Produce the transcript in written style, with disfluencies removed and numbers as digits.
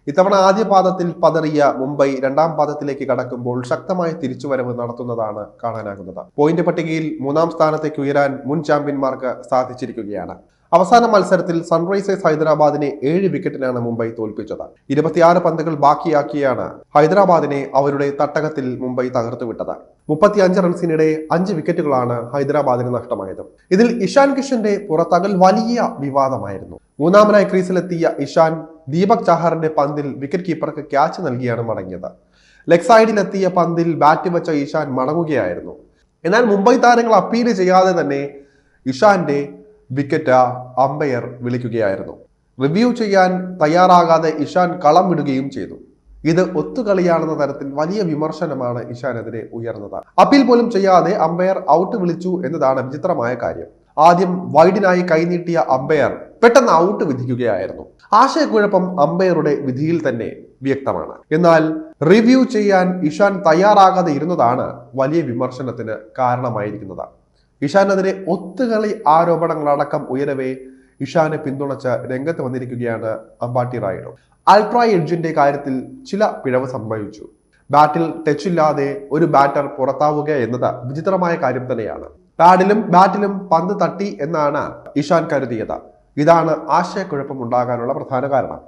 ഇത്തവണ ആദ്യ പാദത്തിൽ പതറിയ മുംബൈ രണ്ടാം പാദത്തിലേക്ക് കടക്കുമ്പോൾ ശക്തമായ തിരിച്ചുവരവ് നടത്തുന്നതാണ് കാണാനാകുന്നത്. പോയിന്റ് പട്ടികയിൽ മൂന്നാം സ്ഥാനത്തേക്ക് ഉയരാൻ മുൻ ചാമ്പ്യന്മാർക്ക് സാധിച്ചിരിക്കുകയാണ്. അവസാന മത്സരത്തിൽ സൺറൈസേഴ്സ് ഹൈദരാബാദിനെ 7 വിക്കറ്റിനാണ് മുംബൈ തോൽപ്പിച്ചത്. 26 പന്തുകൾ ബാക്കിയാക്കിയാണ് ഹൈദരാബാദിനെ അവരുടെ തട്ടകത്തിൽ മുംബൈ തകർത്തുവിട്ടത്. 35 റൺസിനിടെ 5 വിക്കറ്റുകളാണ് ഹൈദരാബാദിന് നഷ്ടമായത്. ഇതിൽ ഇഷാൻ കിഷന്റെ പുറത്താകൽ വലിയ വിവാദമായിരുന്നു. മൂന്നാമനായി ക്രീസിലെത്തിയ ഇഷാൻ ദീപക് ചാഹറിന്റെ പന്തിൽ വിക്കറ്റ് കീപ്പർക്ക് ക്യാച്ച് നൽകിയാണ് മടങ്ങിയത്. ലെഗ് സൈഡിലെത്തിയ പന്തിൽ ബാറ്റ് വെച്ച ഇഷാൻ മടങ്ങുകയായിരുന്നു. എന്നാൽ മുംബൈ താരങ്ങൾ അപ്പീൽ ചെയ്യാതെ തന്നെ ഇഷാന്റെ വിക്കറ്റ് അമ്പയർ വിളിക്കുകയായിരുന്നു. റിവ്യൂ ചെയ്യാൻ തയ്യാറാകാതെ ഇഷാൻ കളം വിടുകയും ചെയ്തു. ഇത് ഒത്തുകളിയാണെന്ന തരത്തിൽ വലിയ വിമർശനമാണ് ഇഷാനെതിരെ ഉയർന്നത്. അപ്പീൽ പോലും ചെയ്യാതെ അമ്പയർ ഔട്ട് വിളിച്ചു എന്നതാണ് വിചിത്രമായ കാര്യം. ആദ്യം വൈഡിനായി കൈനീട്ടിയ അമ്പയർ പെട്ടെന്ന് ഔട്ട് വിധിക്കുകയായിരുന്നു. ആശയക്കുഴപ്പം അമ്പയറുടെ വിധിയിൽ തന്നെ വ്യക്തമാണ്. എന്നാൽ റിവ്യൂ ചെയ്യാൻ ഇഷാൻ തയ്യാറാകാതെ ഇരുന്നതാണ് വലിയ വിമർശനത്തിന് കാരണമായിരിക്കുന്നത്. ഇഷാനെതിരെ ഒത്തുകളി ആരോപണങ്ങളടക്കം ഉയരവേ ഇഷാനെ പിന്തുണച്ച് രംഗത്ത് വന്നിരിക്കുകയാണ് അമ്പാട്ടി റായിഡു. അൾട്രാ എഡ്ജിന്റെ കാര്യത്തിൽ ചില പിഴവ് സംഭവിച്ചു. ബാറ്റിൽ ടച്ചില്ലാതെ ഒരു ബാറ്റർ പുറത്താവുക എന്നത് വിചിത്രമായ കാര്യം തന്നെയാണ്. പാഡിലും ബാറ്റിലും പന്ത് തട്ടി എന്നാണ് ഇഷാൻ കരുതിയത്. ഇതാണ് ആശയക്കുഴപ്പം ഉണ്ടാകാനുള്ള പ്രധാന കാരണം.